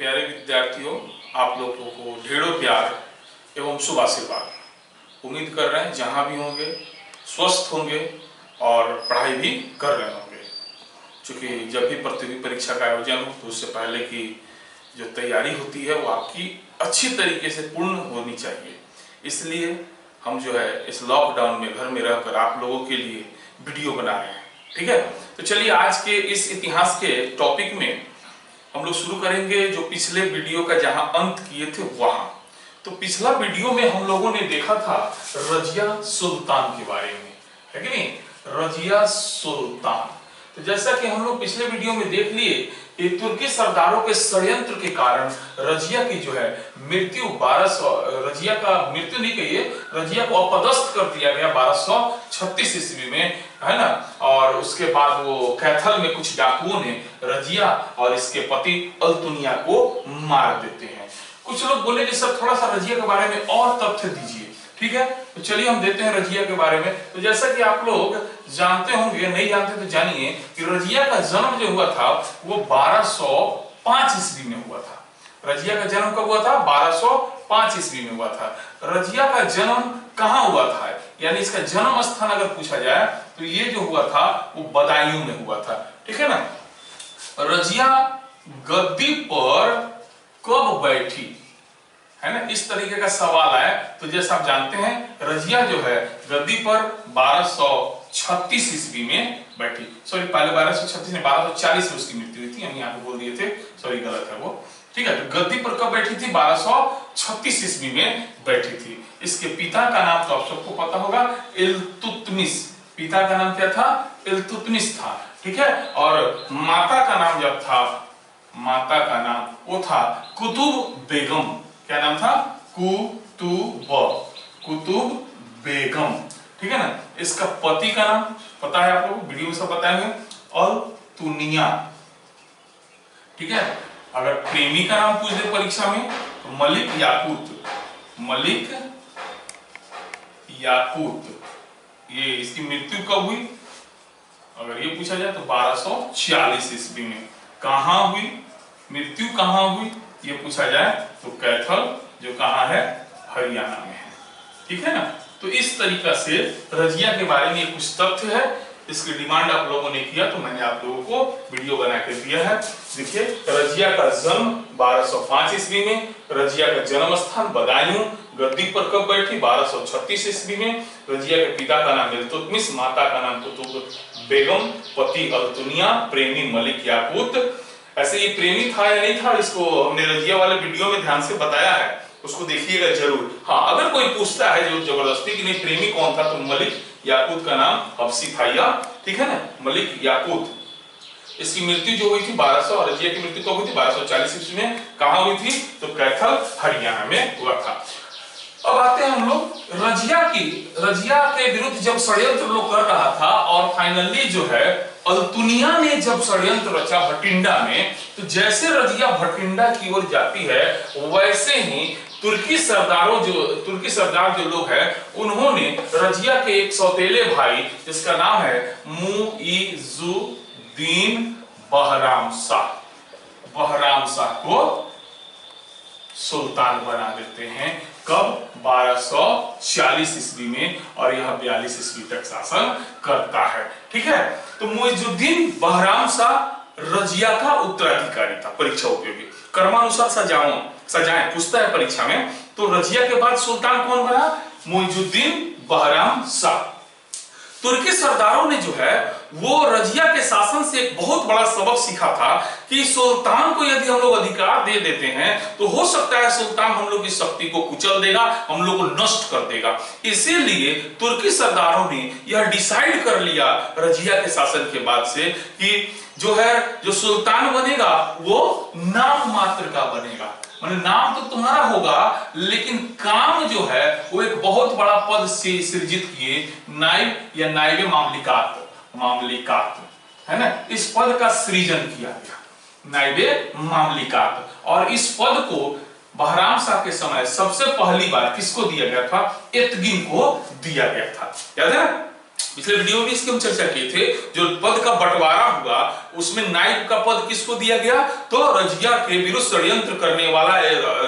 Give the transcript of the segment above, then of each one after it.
प्यारे विद्यार्थियों, आप लोगों को ढेरों प्यार एवं शुभ आशीर्वाद। उम्मीद कर रहे हैं जहाँ भी होंगे स्वस्थ होंगे और पढ़ाई भी कर रहे होंगे। क्योंकि जब भी प्रतियोगी परीक्षा का आयोजन हो तो उससे पहले की जो तैयारी होती है वो आपकी अच्छी तरीके से पूर्ण होनी चाहिए। इसलिए हम जो है इस लॉकडाउन में घर में रहकर आप लोगों के लिए वीडियो बना रहे हैं। ठीक है, तो चलिए आज के इस इतिहास के टॉपिक में हम लोग शुरू करेंगे जो पिछले वीडियो का जहां अंत किए थे वहां। तो पिछला वीडियो में हम लोगों ने देखा था रजिया सुल्तान के बारे में, है कि नहीं? रजिया सुल्तान। तो जैसा कि हम लोग पिछले वीडियो में देख लिए कि तुर्की सरदारों के षड्यंत्र के कारण रजिया की जो है मृत्यु 1200, रजिया का मृत्यु नहीं कहिए, रजिया को अपदस्थ कर दिया गया 1236 ईस्वी में, है ना। और उसके बाद वो कैथल में कुछ डाकुओं ने रजिया और इसके पति अल्तुनिया को मार देते हैं। कुछ लोग बोले कि सर थोड़ा सा रजिया के बारे में और तथ्य दीजिए। ठीक है, तो चलिए हम देते हैं रजिया के बारे में। तो जैसा कि आप लोग जानते होंगे, नहीं जानते तो जानिए कि रजिया का जन्म जो हुआ था वो 1205 ईस्वी में हुआ था। रजिया का जन्म कब हुआ था? 1205 ईस्वी में हुआ था। रजिया का जन्म कहाँ हुआ था, यानी इसका जन्म स्थान अगर पूछा जाए तो ये जो हुआ था वो बदायूं में हुआ था। ठीक है ना। रजिया गद्दी पर कब बैठी, है ना, इस तरीके का सवाल आया। तो जैसा आप जानते हैं रजिया जो है गद्दी पर 1236 ईस्वी में बैठी। सॉरी, पहले 1236 में 1240 में उसकी मृत्यु हुई थी, हम यहाँ पे बोल दिए थे, सॉरी गलत है वो। ठीक है, तो गद्दी पर कब बैठी थी? 1236 ईस्वी में बैठी थी। इसके पिता का नाम तो आप सबको पता होगा, इल्तुतमिश। पिता का नाम क्या था? इल्तुतमिश था। ठीक है, और माता का नाम जब था, माता का नाम वो था कुतुब बेगम। क्या नाम था? कुतुब बेगम। ठीक है ना। इसका पति का नाम पता है आप लोग, वीडियो में सब बताए हुए, अल्तुनिया। ठीक है, अगर प्रेमी का नाम पूछ दे परीक्षा में तो मलिक याकूत। मलिक याकूत। ये इसकी मृत्यु कब हुई अगर ये पूछा जाए तो 1240 ईस्वी में। कहां हुई मृत्यु, कहां हुई ये पूछा जाए तो कैथल, जो कहां है? हरियाणा में है। ठीक है ना। तो इस तरीका से रजिया के बारे में कुछ तथ्य है। इसकी डिमांड आप लोगों ने किया तो मैंने आप लोगों को वीडियो बना के दिया है। देखिए, रजिया का जन्म 1205 ईस्वी में, रजिया का जन्म स्थान बदायूं, गद्दी पर कब बैठी? 1236 ईस्वी में। रजिया के पिता का नाम इल्तुतमिश, माता का नाम कुतुब बेगम, पति अल्तुनिया, प्रेमी मलिक याकूत। ऐसे ये प्रेमी था या नहीं था, इसको हमने रजिया वाले वीडियो में ध्यान से बताया है, उसको देखिएगा जरूर। हाँ, अगर कोई पूछता है जो जबरदस्ती कि नहीं प्रेमी कौन था, तो मलिक याकूत का नाम हब्सी था। या ठीक है ना, मलिक याकूत। इसकी मृत्यु जो हुई थी 1200, और रजिया की मृत्यु कब हुई थी? 1240 ईस्वी में। कहां हुई थी? तो कैथल हरियाणा में हुआ था। अब आते हैं हम लोग रजिया के विरुद्ध जब षड्यंत्र लोग कर रहा था, और फाइनली जो है अल्तुनिया ने जब षड्यंत्र रचा भटिंडा में, तो जैसे रजिया भटिंडा की ओर जाती है वैसे ही तुर्की सरदार जो लोग हैं उन्होंने रजिया के एक सौतेले भाई जिसका नाम है मुइजुद्दीन बहराम शाह को सुल्तान बना देते हैं। कब? 1240 ईस्वी में, और यह 42 ईस्वी तक शासन करता है। ठीक है, तो मुइजुद्दीन बहराम शाह रजिया का उत्तराधिकारी था। परीक्षा उपयोगी क्रमानुसार सजाएं पूछता है परीक्षा में। तो रजिया के बाद सुल्तान कौन बना? मुइजुद्दीन बहराम शाह। तुर्की सरदारों ने जो है वो रजिया के शासन से एक बहुत बड़ा सबक सीखा था कि सुल्तान को यदि हम लोग अधिकार दे देते हैं तो हो सकता है सुल्तान हम लोग की शक्ति को कुचल देगा, हम लोग को नष्ट कर देगा। इसीलिए तुर्की सरदारों ने यह डिसाइड कर लिया रजिया के शासन के बाद से कि जो सुल्तान बनेगा वो नाम मात्र का बनेगा। मतलब नाम तो तुम्हारा होगा लेकिन काम जो है वो एक बहुत बड़ा पद से सृजित किए, नायब या नायबे मामलिकात, है ना। इस पद का सृजन किया गया, नायबे मामलिकात। और इस पद को बहराम शाह के समय सबसे पहली बार किसको दिया गया था? एतगिन को दिया गया था। याद है? पिछले वीडियो में इसकी हम चर्चा किए थे। जो पद का बंटवारा हुआ उसमें नायब का पद किसको दिया गया, तो रजिया के विरुद्ध षड्यंत्र करने वाला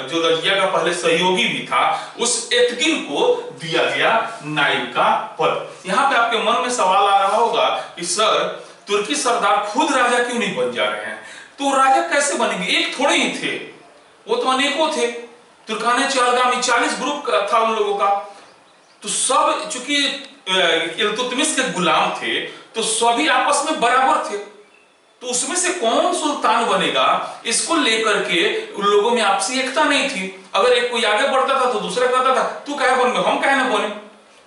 जो रजिया का पहले सहयोगी भी था उस एतगिन को दिया गया नायब का पद। यहाँ पे आपके मन में सवाल आ रहा होगा कि सर तुर्की सरदार खुद राजा क्यों नहीं बन जा रहे हैं, तो राजा कैसे बनेंगे, एक थोड़े ही थे, वो तो अनेकों थे। तुर्काने चालगामी 40 ग्रुप था उन लोगों का, तो सब चूंकि इल्तुतमिश के गुलाम थे तो सभी आपस में बराबर थे, तो उसमें से कौन सुल्तान बनेगा इसको लेकर के उन लोगों में आपसी एकता नहीं थी। अगर एक कोई आगे बढ़ता था तो दूसरा कहता था तू कहे बन गए, हम कहे ना बने।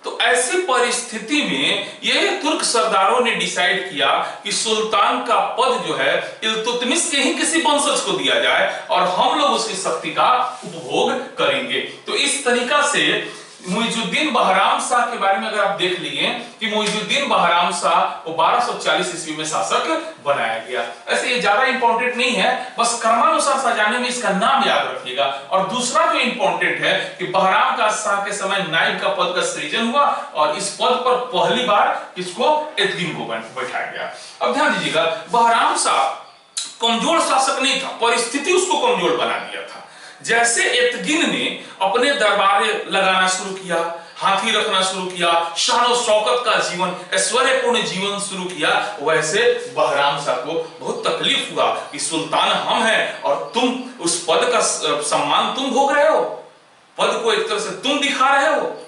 तो ऐसी परिस्थिति में ये तुर्क सरदारों ने डिसाइड किया कि सुल्तान का पद जो है इल्तुतमिश के ही किसी वंशज को दिया जाए और हम लोग उसकी शक्ति का उपभोग करेंगे। तो इस तरीका से मुइजुद्दीन बहराम शाह के बारे में अगर आप देख लिए कि मुइजुद्दीन बहराम शाह को 1240 ईस्वी में शासक बनाया गया। ऐसे ये ज्यादा इंपॉर्टेंट नहीं है, बस क्रमानुसार सजाने में इसका नाम याद रखिएगा। और दूसरा जो इंपॉर्टेंट है कि बहराम का शाह के समय नायब का पद का सृजन हुआ और इस पद पर पहली बार किसको, एतगिन को बैठाया गया। अब ध्यान दीजिएगा, बहराम शाह कमजोर शासक नहीं था, परिस्थिति उसको कमजोर बना दिया था। जैसे एतगिन ने अपने दरबार लगाना शुरू किया, हाथी रखना शुरू किया, शान शौकत का जीवन, ऐश्वर्यपूर्ण जीवन शुरू किया, वैसे बहराम शाह को बहुत तकलीफ हुआ कि सुल्तान हम हैं और तुम उस पद का सम्मान तुम भोग रहे हो, पद को एक तरह से तुम दिखा रहे हो,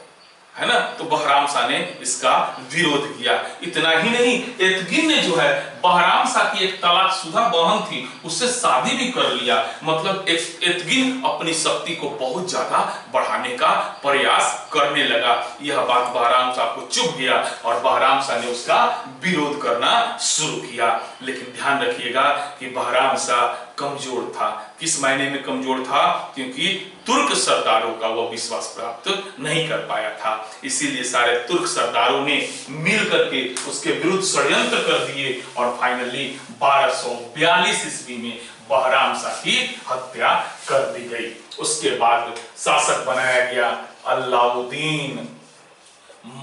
है ना। तो बहराम शाह ने इसका विरोध किया। इतना ही नहीं, एतगिन ने जो है बहराम शाह की एक तलाकशुदा बहन थी उससे शादी भी कर लिया। मतलब एतगिन अपनी शक्ति को बहुत ज्यादा बढ़ाने का प्रयास करने लगा। यह बात बहराम शाह को चुभ गया और बहराम शाह ने उसका विरोध करना शुरू किया। लेकिन ध्यान रखिएगा कि बहराम शाह कमजोर था। किस मायने में कमजोर था, क्योंकि तुर्क सरदारों का वह विश्वास प्राप्त नहीं कर पाया था। इसीलिए सारे तुर्क सरदारों ने मिलकर के उसके विरुद्ध षड्यंत्र कर दिए और फाइनली 1242 ईस्वी में बहराम शाह की हत्या कर दी गई। उसके बाद शासक बनाया गया अलाउद्दीन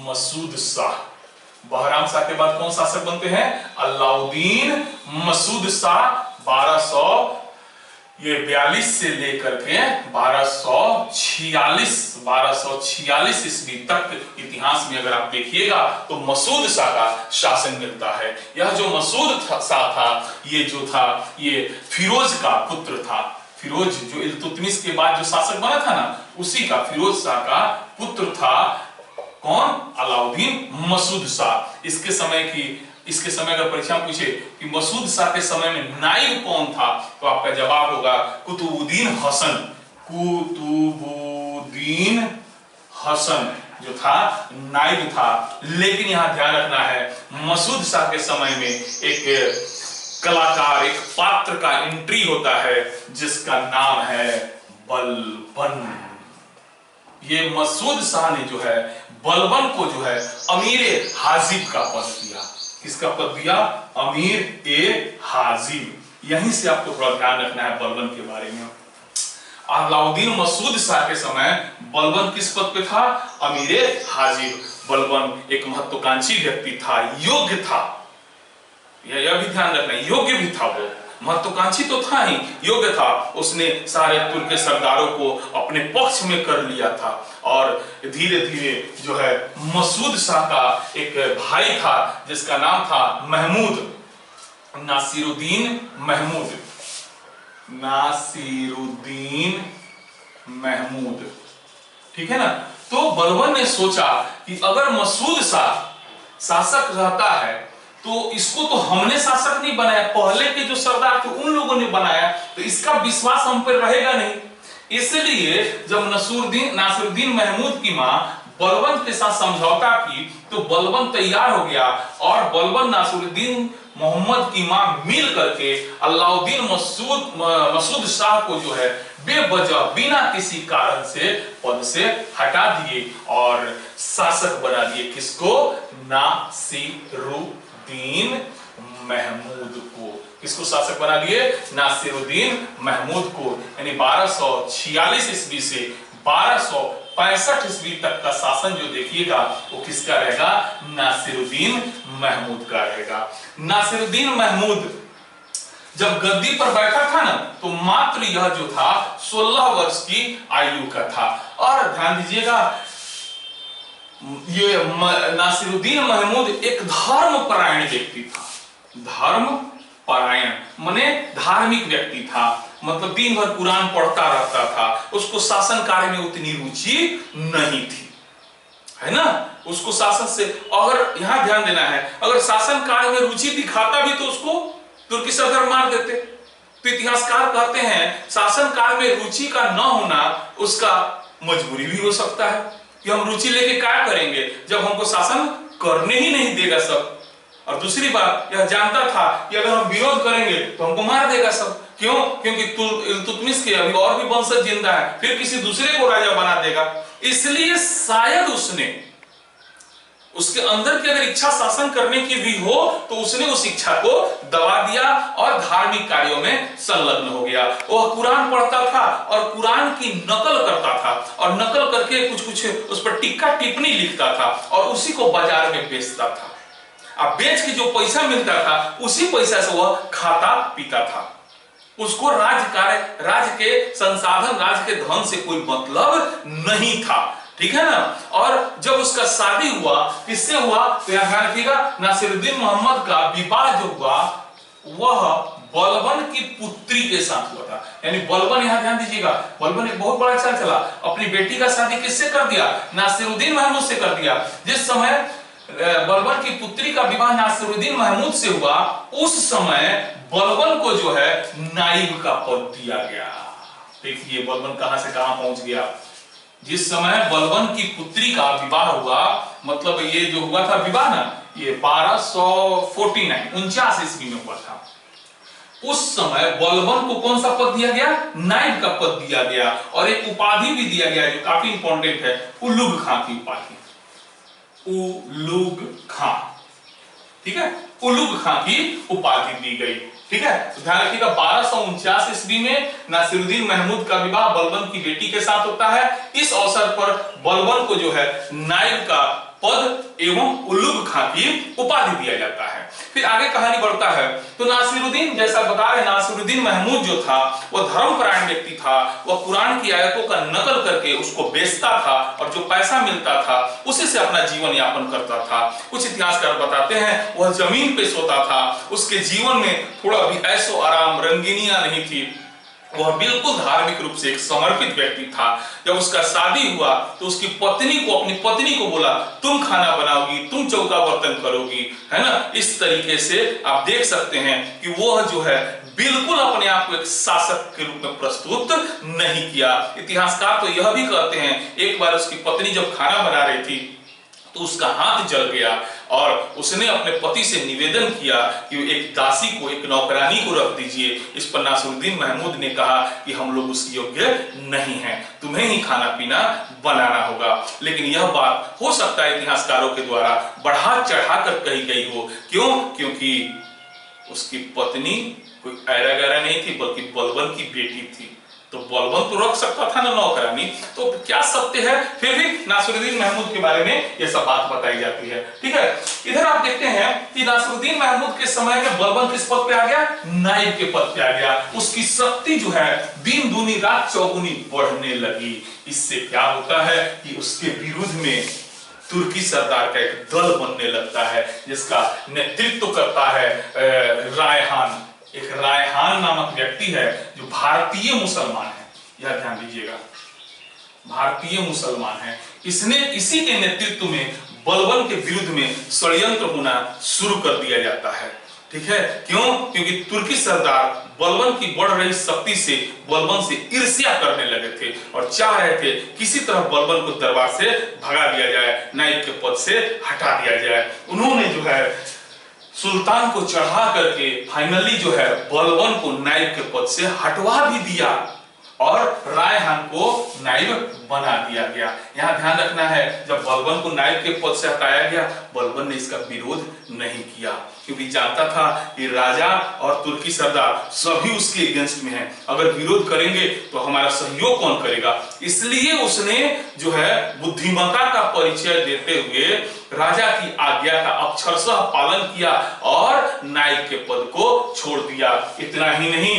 मसूद शाह। बहराम शाह के बाद कौन शासक बनते हैं, अलाउद्दीन मसूद शाह। 1242 से लेकर के 1246 ईस्वी तक इतिहास में अगर आप देखिएगा तो मसूद शाह का शासन मिलता है। यह जो मसूद शाह था ये जो था ये फिरोज का पुत्र था। फिरोज जो इल्तुतमिश के बाद जो शासक बना था ना, उसी का, फिरोज शाह का पुत्र था कौन, अलाउद्दीन मसूद शाह। इसके समय अगर परीक्षा में पूछे कि मसूद शाह के समय में नायब कौन था, तो आपका जवाब होगा कुतुबुद्दीन हसन। कुतुबुद्दीन हसन जो था नायब था। लेकिन यहां ध्यान रखना है, मसूद शाह के समय में एक कलाकार, एक पात्र का एंट्री होता है जिसका नाम है बलबन। ये मसूद शाह ने जो है बलबन को जो है अमीर ए हाजिब का पद दिया। किसका पद दिया, अमीर ए हाजिब। यहीं से आपको थोड़ा ध्यान रखना है बलबन के बारे में। अलाउद्दीन मसूद शाह के समय बलबन किस पद पे था, अमीर ए हाजिब। बलबन एक महत्वाकांक्षी व्यक्ति था, योग्य था, यह भी ध्यान रखना, योग्य भी था। वो महत्वाकांक्षी तो था ही, योग्य था। उसने सारे तुर्क के सरदारों को अपने पक्ष में कर लिया था और धीरे धीरे जो है मसूद शाह का एक भाई था जिसका नाम था महमूद, नासिरुद्दीन महमूद। नासिरुद्दीन महमूद, ठीक है ना। तो बलबन ने सोचा कि अगर मसूद शाह शासक रहता है तो इसको तो हमने शासक नहीं बनाया, पहले के जो सरदार थे उन लोगों ने बनाया, तो इसका विश्वास हम पर रहेगा नहीं। इसलिए जब नासिरुद्दीन महमूद की मां बलबन के साथ समझौता की तो बलबन तैयार हो गया और बलबन नासिरुद्दीन मोहम्मद की मां मिल करके अलाउद्दीन मसूद शाह को जो है बेवजह बिना किसी कारण से पद से हटा दिए और शासक बना दिए। किसको, नासिरुद्दीन महमूद को। किसको शासक बना दिए, नासिरुद्दीन महमूद को। यानी 1246 ईस्वी से 1250 65 ईस्वी तक का शासन जो देखिएगा वो किसका रहेगा, नासिरुद्दीन महमूद का रहेगा। नासिरुद्दीन महमूद जब गद्दी पर बैठा था ना तो मात्र यह जो था 16 वर्ष की आयु का था। और ध्यान दीजिएगा ये नासिरुद्दीन महमूद एक धर्मपरायण व्यक्ति था। धर्मपरायण माने धार्मिक व्यक्ति था, मतलब दिन भर कुरान पढ़ता रहता था। उसको शासन कार्य में उतनी रुचि नहीं थी, है ना। उसको शासन से, अगर यहां ध्यान देना है, अगर शासन कार्य में रुचि दिखाता भी तो उसको तुर्की सरदार मार देते। तो इतिहासकार कहते हैं शासन कार्य में रुचि का न होना उसका मजबूरी भी हो सकता है कि हम रुचि लेके क्या करेंगे जब हमको शासन करने ही नहीं देगा सब। और दूसरी बात यह जानता था कि अगर हम विरोध करेंगे तो हमको मार देगा सब। क्यों? क्योंकि इल्तुतमिश के अभी और भी वंशज जिंदा है, फिर किसी दूसरे को राजा बना देगा। इसलिए शायद उसने, उसके अंदर की अगर इच्छा शासन करने की भी हो तो उसने उस इच्छा को दबा दिया और धार्मिक कार्यों में संलग्न हो गया। वह कुरान पढ़ता था और कुरान की नकल करता था और नकल करके कुछ कुछ उस पर टिक्का टिप्पणी लिखता था और उसी को बाजार में बेचता था। अब बेच के जो पैसा मिलता था उसी पैसा से वह खाता पीता था। उसको राज के संसाधन, राज के धन से कोई मतलब नहीं था, ठीक है ना। और जब उसका शादी हुआ, किससे हुआ तो यहां ध्यान रखिएगा, नासिरुद्दीन मोहम्मद का विवाह जो हुआ वह बलबन की पुत्री के साथ हुआ था। यानी बलबन, यहां ध्यान दीजिएगा, बलबन एक बहुत बड़ा चाल चला। अपनी बेटी का शादी किससे कर दिया? नासिरुद्दीन महमूद से कर दिया। जिस समय बलबन की पुत्री का विवाह नासिरुद्दीन महमूद से हुआ उस समय बलबन को जो है नाइब का पद दिया गया। देखिए बलबन कहां से कहां पहुंच गया। जिस समय बलबन की पुत्री का विवाह हुआ, मतलब ये जो हुआ था विवाह ना, ये 1249 ईस्वी में हुआ था। उस समय बलबन को कौन सा पद दिया गया? नाइब का पद दिया गया और एक उपाधि भी दिया गया जो काफी इंपॉर्टेंट है, उलुग खां की उपाधि। उलुग खां, ठीक है, उलुग खां की उपाधि दी गई, ठीक है। तो ध्यान रखिएगा 1249 ईस्वी में नासिरुद्दीन महमूद का विवाह बलबन की बेटी के साथ होता है। इस अवसर पर बलबन को जो है नाइब का पद एवं उलुग खां की उपाधि दिया जाता है। फिर आगे कहानी बढ़ता है तो नासिरुद्दीन, जैसा बता रहे, नासिरुद्दीन महमूद जो था वह धर्मपरायण व्यक्ति था। वह कुरान की आयतों का नकल करके उसको बेचता था और जो पैसा मिलता था उसी से अपना जीवन यापन करता था। कुछ इतिहासकार बताते हैं वह जमीन पे सोता था। उसके जीवन में थोड़ा भी ऐशो आराम, रंगीनियां नहीं थी। वह बिल्कुल धार्मिक रूप से एक समर्पित व्यक्ति था। जब उसका शादी हुआ तो उसकी पत्नी को, अपनी पत्नी को बोला तुम खाना बनाओगी, तुम चौका बर्तन करोगी, है ना। इस तरीके से आप देख सकते हैं कि वह जो है बिल्कुल अपने आप को एक शासक के रूप में प्रस्तुत नहीं किया। इतिहासकार तो यह भी कहते हैं एक बार उसकी पत्नी जब खाना बना रही थी तो उसका हाथ जल गया और उसने अपने पति से निवेदन किया कि एक दासी को, एक नौकरानी को रख दीजिए। इस पर नासिरुद्दीन महमूद ने कहा कि हम लोग उसके योग्य नहीं हैं, तुम्हें ही खाना पीना बनाना होगा। लेकिन यह बात हो सकता है इतिहासकारों के द्वारा बढ़ा चढ़ाकर कही गई हो। क्यों? क्योंकि उसकी पत्नी कोई ऐरा गैरा नहीं थी बल्कि बलबन की बेटी थी। तो बलबन तो रख सकता था ना नौकरानी, तो क्या सत्य है। फिर भी नासिरुद्दीन महमूद के बारे में यह सब बात बताई जाती है, ठीक है। इधर आप देखते हैं कि नासिरुद्दीन महमूद के समय में बलबन किस पद पे आ गया? नाइब के पद पे आ गया। उसकी शक्ति जो है दिन दूनी रात चौगुनी बढ़ने लगी। इससे क्या होता है कि उसके विरुद्ध में तुर्की सरदार का एक दल बनने लगता है जिसका नेतृत्व करता है रायहान। एक रायहान नामक व्यक्ति है जो भारतीय मुसलमान है, यह ध्यान दीजिएगा, भारतीय मुसलमान है। इसने, इसी के नेतृत्व में बलबन के विरुद्ध में षड्यंत्र होना शुरू कर दिया जाता है, ठीक है। क्यों? क्योंकि तुर्की सरदार बलबन की बढ़ रही शक्ति से बलबन से ईर्ष्या करने लगे थे और चाह रहे थे किसी तरह बलबन को दरबार से भगा दिया जाए, नाइब के पद से हटा दिया जाए। उन्होंने जो है सुल्तान को चढ़ा करके फाइनली जो है बलबन को नाइब के पद से हटवा भी दिया और रायहान को नाइब बना दिया गया। यहां ध्यान रखना है, जब बलबन को नाइब के पद से हटाया गया, बलबन ने इसका विरोध नहीं किया। क्योंकि जानता था कि राजा और तुर्की सरदार सभी उसके अगेंस्ट में हैं। अगर विरोध करेंगे तो हमारा सहयोग कौन करेगा। इसलिए उसने जो है बुद्धिमत्ता का परिचय देते हुए राजा की आज्ञा का अक्षरशः पालन किया और नायक के पद को छोड़ दिया। इतना ही नहीं,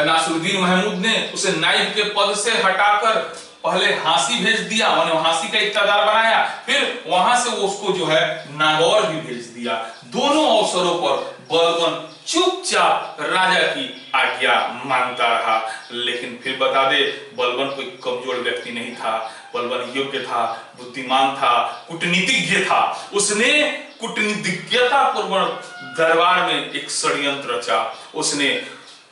नासिरुद्दीन महमूद ने उसे नायब के पद से हटाकर पहले हांसी भेज दिया, उन्हें हांसी का इक्तदार बनाया, फिर वहां से वो उसको जो है नागौर भी भेज दिया। दोनों अवसरों पर बलबन चुपचाप राजा की आज्ञा मानता रहा। लेकिन फिर बता दे, बलबन कोई कमजोर व्यक्ति नहीं था। बलबन योग्य था, बुद्धिमान था, कूटनीतिज्ञ था। उसने कूटनीतिज्ञता पूर्वक दरबार में एक षड्यंत्र रचा। उसने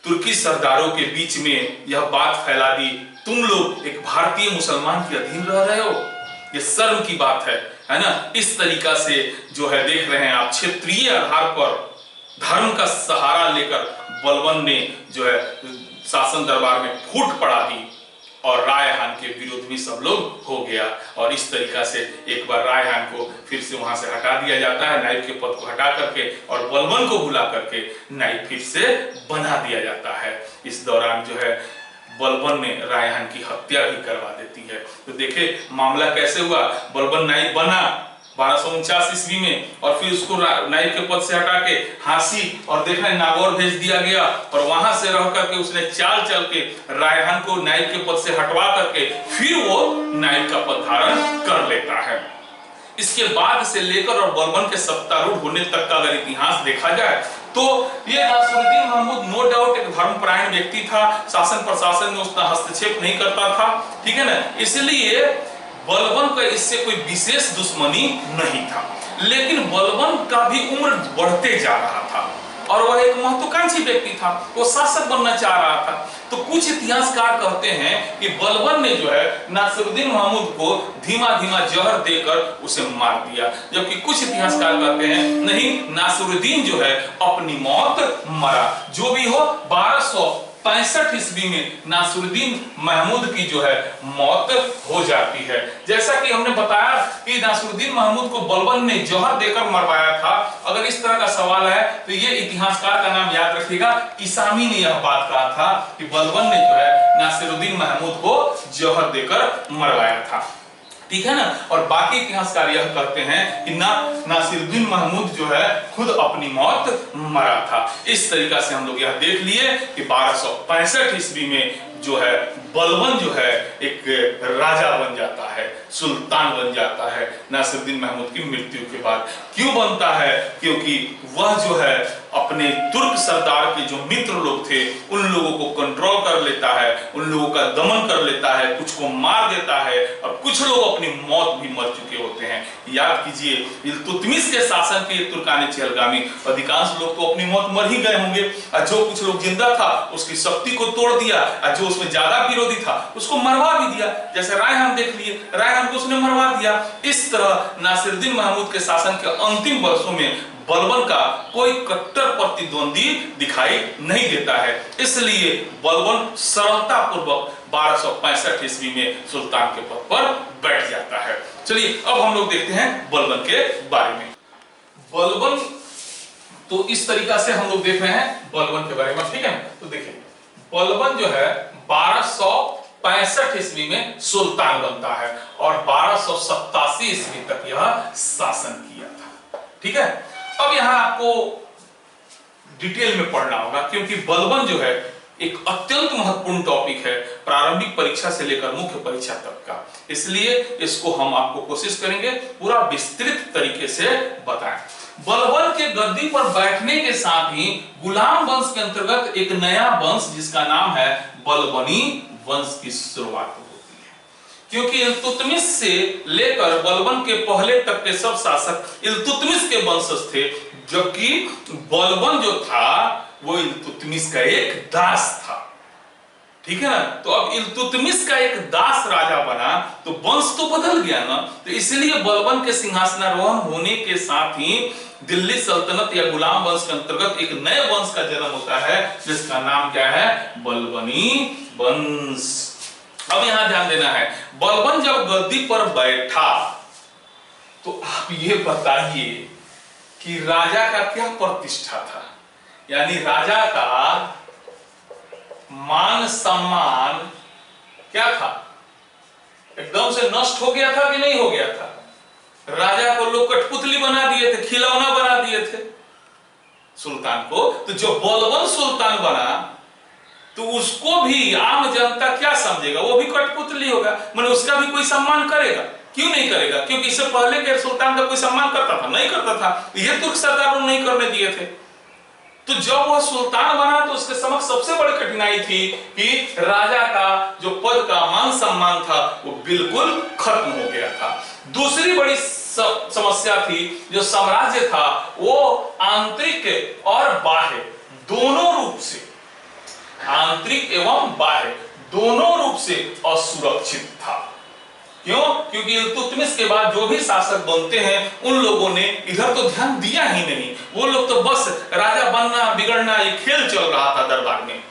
तुर्की सरदारों के बीच में यह बात फैला दी, तुम लोग एक भारतीय मुसलमान के अधीन रह रहे हो, ये शर्म की बात है ना। इस तरीका से जो है देख रहे हैं आप, क्षेत्रीय आधार पर धर्म का सहारा लेकर बलबन ने जो है शासन दरबार में फूट पड़ा दी और रायहान के विरोध में सब लोग हो गया। और इस तरीका से एक बार रायहान को फिर से वहां से हटा दिया जाता है, नायब के पद को हटा करके, और बलबन को बुला करके नायब फिर से बना दिया जाता है। इस दौरान जो है बलबन ने रायहान की हत्या भी करवा देती है। तो देखे मामला कैसे हुआ। बलबन नायब बना 1249 ईस्वी में, और फिर उसको नायब के पद से हटा के हांसी और देखा नागौर भेज दिया गया, और वहां से रह करके उसने चाल चल के रायहान को नायब के पद से हटवा करके फिर वो नायब का पद धारण कर लेता है। इसके बाद से लेकर और बलबन के सत्तारूढ़ होने तक का अगर इतिहास देखा जाए तो ये नासिरुद्दीन महमूद नो डाउट एक धर्मपरायण व्यक्ति था, शासन प्रशासन में उतना हस्तक्षेप नहीं करता था, ठीक है ना। इसलिए बलबन का इससे कोई विशेष दुश्मनी नहीं था। लेकिन बलबन का भी उम्र बढ़ते जा रहा था और वह एक महत्वाकांक्षी व्यक्ति था, वो शासक बनना चाह रहा था। तो कुछ इतिहासकार कहते हैं कि बलबन ने जो है नासिरुद्दीन महमूद को धीमा धीमा जहर देकर उसे मार दिया, जबकि कुछ इतिहासकार कहते हैं नहीं, नासिरुद्दीन जो है अपनी मौत मरा। जो भी हो, 1265 ईस्वी में नासिरुद्दीन महमूद की जो है मौत हो जाती है। जैसा कि हमने बताया कि नासिरुद्दीन महमूद को बलबन ने जहर देकर मरवाया था। अगर इस तरह का सवाल है तो ये इतिहासकार का नाम याद रखिएगा, इसामी ने यह बात कहा था कि बलबन ने जो है नासिरुद्दीन महमूद को जहर देकर मरवाया था, ठीक है ना। और बाकी इतिहासकार यह कहते हैं कि नासिरुद्दीन महमूद जो है खुद अपनी मौत मरा था। इस तरीका से हम लोग यह देख लिए कि 1265 ईस्वी में जो है बलबन जो है एक राजा बन जाता है, सुल्तान बन जाता है नासिरुद्दीन महमूद की मृत्यु के बाद। क्यों बनता है? क्योंकि वह जो है अपने तुर्क सरदार के जो मित्र लोग थे उन लोगों को कंट्रोल कर लेता है, उन लोगों का दमन कर लेता है, कुछ को मार देता है और कुछ लोग अपनी मौत भी मर चुके होते हैं। याद कीजिए, इल्तुतमिश के शासन के तुर्कानी चहलगामी अधिकांश लोग तो अपनी मौत मर ही गए होंगे, और जो कुछ लोग जिंदा था उसकी शक्ति को तोड़ दिया, और जो उसमें ज्यादा विरोधी था उसको मरवा भी दिया। जैसे रायहान देख लिए, रायहान को उसने मरवा दिया। इस तरह नासिरुद्दीन महमूद के शासन के अंतिम वर्षों में बलबन का कोई कट्टर प्रतिद्वंदी दिखाई नहीं देता है। इसलिए बलबन सरलता पूर्वक 1265 ईस्वी में सुल्तान के पद पर बैठ जाता है। चलिए अब हम लोग देखते हैं बलबन के बारे में। बलबन तो इस तरीका से हम लोग देख रहे हैं बलबन के बारे में, ठीक है। तो देखिए बलबन जो है 1265 ईस्वी में सुल्तान बनता है और 1287 ईस्वी तक यह शासन किया था, ठीक है। अब यहां आपको डिटेल में पढ़ना होगा क्योंकि बलबन जो है एक अत्यंत महत्वपूर्ण टॉपिक है प्रारंभिक परीक्षा से लेकर मुख्य परीक्षा तक का। इसलिए इसको हम आपको कोशिश करेंगे पूरा विस्तृत तरीके से बताएं। बलबन के गद्दी पर बैठने के साथ ही गुलाम वंश के अंतर्गत एक नया वंश जिसका नाम है बलबनी वंश की शुरुआत होती है, क्योंकि इल्तुतमिश से लेकर बलबन के पहले तक के सब शासक इल्तुतमिश के वंशज थे, जबकि बलबन जो था वो इल्तुतमिश का एक दास था, ठीक है ना। तो अब इल्तुतमिश का एक दास राजा बना तो वंश तो बदल गया ना। तो इसलिए बलबन के सिंहासनारोहण होने के साथ ही दिल्ली सल्तनत या गुलाम वंश के अंतर्गत एक नए वंश का जन्म होता है जिसका नाम क्या है? बलबनी वंश। अब यहां ध्यान देना है, बलबन जब गद्दी पर बैठा तो आप ये बताइए कि राजा का क्या प्रतिष्ठा था, यानी राजा का मान सम्मान क्या था, एकदम से नष्ट हो गया था कि नहीं हो गया था। राजा को लोग कठपुतली बना दिए थे, खिलौना बना दिए थे सुल्तान को। तो जो बलवान सुल्तान बना तो उसको भी आम जनता क्या समझेगा, वो भी कठपुतली होगा, मतलब उसका भी कोई सम्मान करेगा? क्यों नहीं करेगा? क्योंकि इससे पहले के सुल्तान का कोई सम्मान करता था? नहीं करता था। ये तुर्क सरकारों ने नहीं करने दिए थे। तो जब वह सुल्तान बना तो उसके समक्ष सबसे बड़ी कठिनाई थी कि राजा का जो पद का मान सम्मान था वो बिल्कुल खत्म हो गया था। दूसरी बड़ी समस्या थी, जो साम्राज्य था वो आंतरिक और बाह्य दोनों रूप से, आंतरिक एवं बाह्य दोनों रूप से असुरक्षित था। क्यों? क्योंकि इल्तुतमिश के बाद जो भी शासक बनते हैं उन लोगों ने इधर तो ध्यान दिया ही नहीं। वो लोग तो बस राजा बनना बिगड़ना ये खेल चल रहा था दरबार में।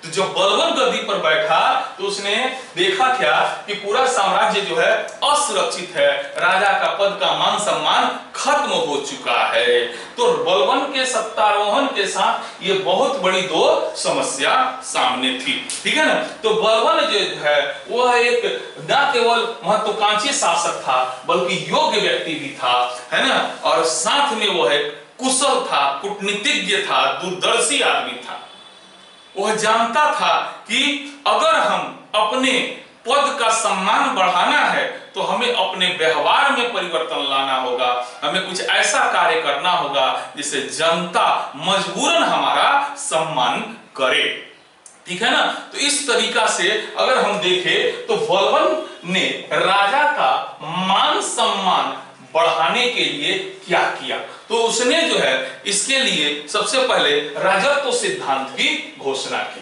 तो जब बलवान गद्दी पर बैठा तो उसने देखा क्या कि पूरा साम्राज्य जो है असुरक्षित है, राजा का पद का मान सम्मान खत्म हो चुका है। तो बलवान के सत्तारोहण के साथ ये बहुत बड़ी दो समस्या सामने थी, ठीक है ना। तो बलवान जो है वह एक न केवल महत्वाकांक्षी शासक था बल्कि योग्य व्यक्ति भी था, है ना, और साथ में वह एक कुशल था, कूटनीतिज्ञ था, दूरदर्शी आदमी था। वह जानता था कि अगर हम अपने पद का सम्मान बढ़ाना है तो हमें अपने व्यवहार में परिवर्तन लाना होगा, हमें कुछ ऐसा कार्य करना होगा जिससे जनता मजबूरन हमारा सम्मान करे, ठीक है ना। तो इस तरीका से अगर हम देखें तो बलवान ने राजा का मान सम्मान बढ़ाने के लिए क्या किया, तो उसने जो है इसके लिए सबसे पहले राजत्व सिद्धांत की घोषणा की।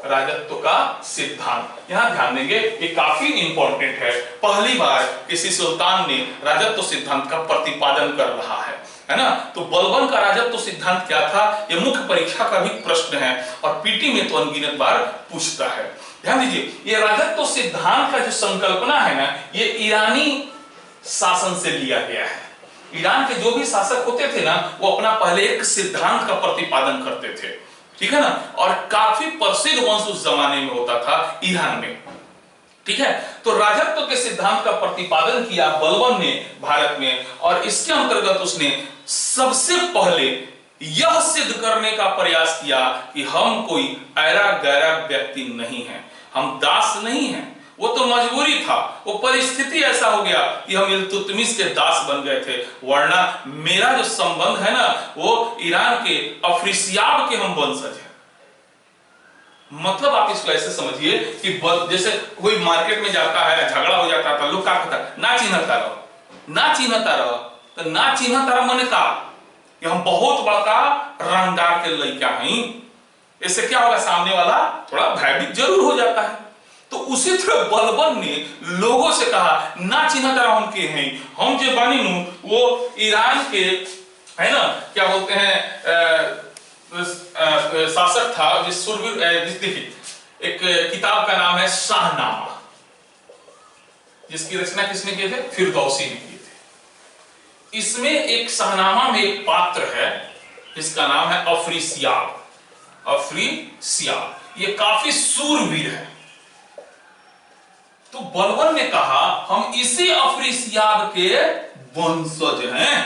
राजत्व का सिद्धांत, यहां ध्यान देंगे ये काफी इंपॉर्टेंट है। पहली बार किसी सुल्तान ने राजत्व सिद्धांत का प्रतिपादन कर रहा है ना। तो बलवान का राजत्व सिद्धांत क्या था, यह मुख्य परीक्षा का भी प्रश्न है और पीटी में तो अनगिनत बार पूछता है। ध्यान दीजिए, ये राजत्व सिद्धांत का जो संकल्पना है ना, ये ईरानी शासन से लिया गया है। ईरान के जो भी शासक होते थे ना वो अपना पहले एक सिद्धांत का प्रतिपादन करते थे, ठीक है ना, और काफी प्रसिद्ध वंश उस जमाने में होता था ईरान में, ठीक है। तो राजत्व के सिद्धांत का प्रतिपादन किया बलवान ने भारत में, और इसके अंतर्गत उसने सबसे पहले यह सिद्ध करने का प्रयास किया कि हम कोई ऐरा गैरा व्यक्ति नहीं है, हम दास नहीं हैं। वो तो मजबूरी था, वो परिस्थिति ऐसा हो गया कि हम इल्तुतमिश के दास बन गए थे, वरना मेरा जो संबंध है ना वो ईरान के अफरीसियाब के हम वंशज हैं। मतलब आप इसको ऐसे समझिए कि जैसे कोई मार्केट में जाता है, झगड़ा हो जाता था, लोग क्या कहता है, ना चिन्हता रहो, ना चिन्हता रहो। तो ना चिन्हता रहो मैंने कहा कि हम बहुत बड़का रंगदार के लड़का हैं। इससे क्या होगा, सामने वाला थोड़ा भयभीत जरूर हो जाता है। तो उसी तरह बलवान ने लोगों से कहा ना चिन्हता रहो हम के हैं, हम जो बानी नु वो ईरान के, है ना, क्या बोलते हैं, शासक था जिस सुरवीर, देखिए एक किताब का नाम है शाहनामा, जिसकी रचना किसने किए थे, फिरदौसी ने किए थे। इसमें एक शाहनामा में एक पात्र है जिसका नाम है अफरीसियाब। अफरीसियाब ये काफी सूरवीर है। तो बलवान ने कहा हम इसी अफरीसियाब के वंशज हैं।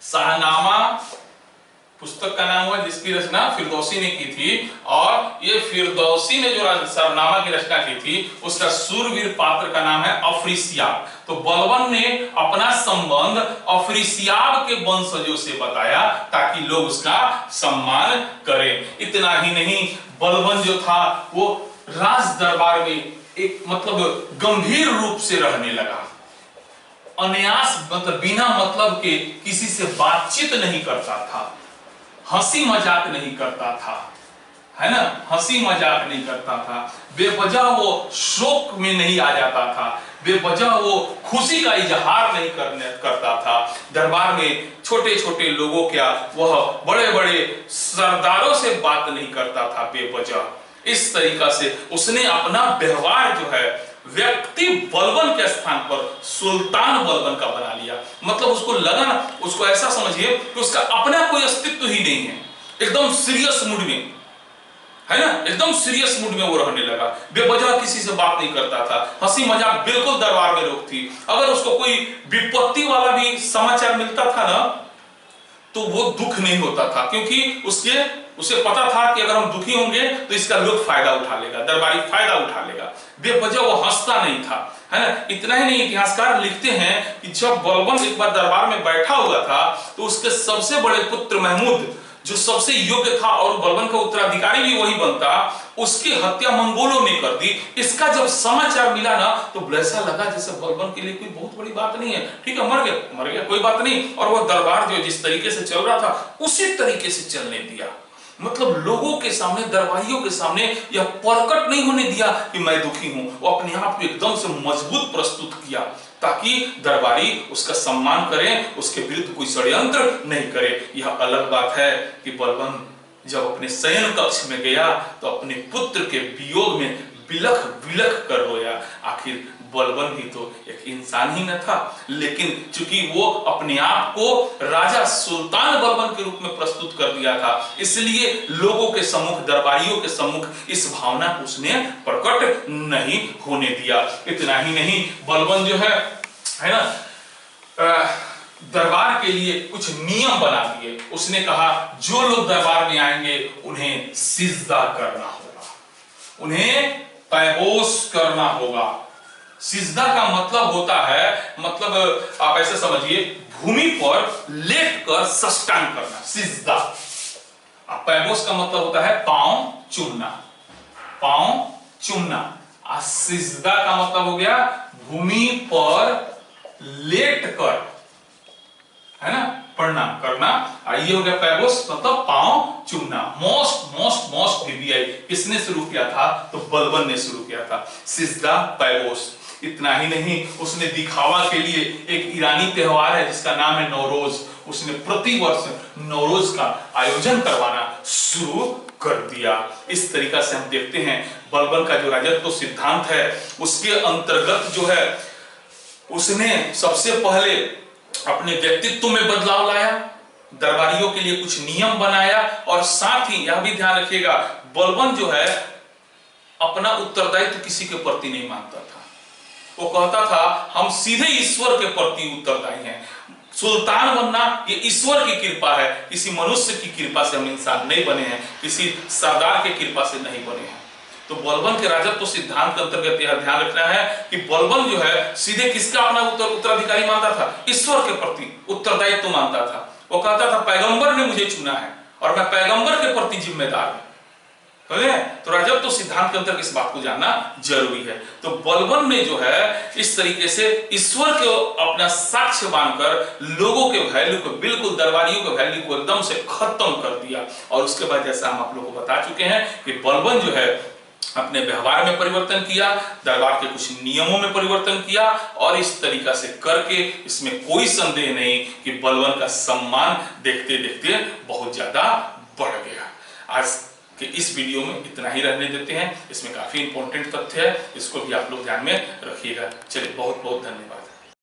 शाहनामा पुस्तक का नाम हुआ जिसकी रचना फिरदौसी ने की थी, और ये फिरदौसी ने जो शाहनामा की रचना की थी उसका सूरवीर पात्र का नाम है अफरीसियाब। तो बलवान ने अपना संबंध अफरीसियाब के वंशजों से बताया ताकि लोग उसका सम्मान करें। इतना ही नहीं, बलवान जो था वो राज दरबार में एक मतलब गंभीर रूप से रहने लगा। अनायास मतलब बिना मतलब के किसी से बातचीत नहीं करता था, हंसी मजाक नहीं करता था, है ना, हंसी मजाक नहीं करता था। बेवजह वो शोक में नहीं आ जाता था, बेवजह वो खुशी का इजहार नहीं करता था। दरबार में छोटे छोटे लोगों क्या, वह बड़े बड़े सरदारों से बात नहीं करता था बेवजह। इस तरीका से उसने अपना व्यवहार जो है व्यक्ति बलबन के स्थान पर सुल्तान बलबन का बना लिया। मतलब उसको लगा ना, उसको ऐसा समझिए कि उसका अपना कोई अस्तित्व ही नहीं है, एकदम सीरियस मूड में है ना, एकदम सीरियस मूड में वो रहने लगा, बेवजह किसी से बात नहीं करता था, हंसी मजाक बिल्कुल दरबार में रोक थी। अगर उसको कोई विपत्ति वाला भी समाचार मिलता था ना तो वो दुख नहीं होता था, क्योंकि उसे पता था कि अगर हम दुखी होंगे तो इसका लोग फायदा उठा लेगा, दरबारी फायदा उठा लेगा। बेवजह वो हंसता नहीं था, है ना। इतना ही नहीं, इतिहासकार लिखते हैं कि जब बलबन एक बार दरबार में बैठा हुआ था तो उसके सबसे बड़े पुत्र महमूद, जो सबसे योग्य था और बलबन का उत्तराधिकारी भी वही बनता, उसकी हत्या मंगोलों ने कर दी। इसका जब समाचार मिला ना तो ऐसा लगा जैसे बलबन के लिए कोई बहुत बड़ी बात नहीं है, ठीक है, मर गया कोई बात नहीं। और वह दरबार जो जिस तरीके से चल रहा था उसी तरीके से चलने दिया। मतलब लोगों के सामने, दरबारियों के सामने यह प्रकट नहीं होने दिया कि मैं दुखी हूं। वो अपने आप को एकदम से मजबूत प्रस्तुत किया ताकि दरबारी उसका सम्मान करें, उसके विरुद्ध कोई षड्यंत्र नहीं करे। यह अलग बात है कि बलबन जब अपने शयन कक्ष में गया तो अपने पुत्र के वियोग में बिलख बिलख कर रोया। आखिर बलबन भी तो एक इंसान ही न था, लेकिन चूंकि वो अपने आप को राजा सुल्तान बलबन के रूप में प्रस्तुत कर दिया था, इसलिए लोगों के सम्मुख, दरबारियों के सम्मुख इस भावना को उसने प्रकट नहीं होने दिया। इतना ही नहीं, बलबन जो है ना, दरबार के लिए कुछ नियम बना दिए। उसने कहा जो लोग दरबार में आएंगे उन्हें सिजदा करना होगा, उन्हें पैबोस करना होगा। सिजदा का मतलब होता है, मतलब आप ऐसे समझिए, भूमि पर लेटकर साष्टांग करना, सिजदा। पैबोस का मतलब होता है पांव चूमना, पांव चूमना। सिजदा का मतलब हो गया भूमि पर लेटकर, है ना, प्रणाम करना। ये हो गया पैबोस, मतलब पांव चूमना। मोस्ट मोस्ट मोस्ट वीवीआई किसने शुरू किया था? तो बलबन ने शुरू किया था, सिजदा पैबोस। इतना ही नहीं, उसने दिखावा के लिए एक ईरानी त्योहार है जिसका नाम है नौरोज, उसने प्रतिवर्ष नौरोज का आयोजन करवाना शुरू कर दिया। इस तरीका से हम देखते हैं बलबन का जो राजत्व सिद्धांत है उसके अंतर्गत जो है उसने सबसे पहले अपने व्यक्तित्व में बदलाव लाया, दरबारियों के लिए कुछ नियम बनाया, और साथ ही यह भी ध्यान रखिएगा बलबन जो है अपना उत्तरदायित्व किसी के प्रति नहीं मानता था। वो कहता था हम सीधे ईश्वर के प्रति उत्तरदायी हैं। सुल्तान बनना ये ईश्वर की कृपा है, किसी मनुष्य की कृपा से हम इंसान नहीं बने हैं, किसी सरदार की कृपा से नहीं बने हैं। तो बलबन के राजत्व सिद्धांत के अंतर्गत यह ध्यान रखना है कि बलबन जो है सीधे किसका अपना उत्तराधिकारी मानता था? ईश्वर के प्रति उत्तरदायित्व मानता था। वो कहता था पैगंबर ने मुझे चुना है और मैं पैगंबर के प्रति जिम्मेदार हूं। तो राजत्व सिद्धांत के अंतर्गत इस बात को जानना जरूरी है। तो बलबन ने जो है इस तरीके से ईश्वर को अपना साक्ष्य मानकर लोगों के वैल्यू को, बिल्कुल दरबारियों के वैल्यू को एकदम से खत्म कर दिया। और उसके बाद जैसा हम आप लोगों को बता चुके हैं कि बलबन जो है अपने व्यवहार में परिवर्तन किया, दरबार के कुछ नियमों में परिवर्तन किया, और इस तरीका से करके इसमें कोई संदेह नहीं कि बलबन का सम्मान देखते देखते बहुत ज्यादा बढ़ गया। आज कि इस वीडियो में इतना ही रहने देते हैं, इसमें काफी इंपॉर्टेंट तथ्य है, इसको भी आप लोग ध्यान में रखिएगा। चलिए, बहुत बहुत धन्यवाद।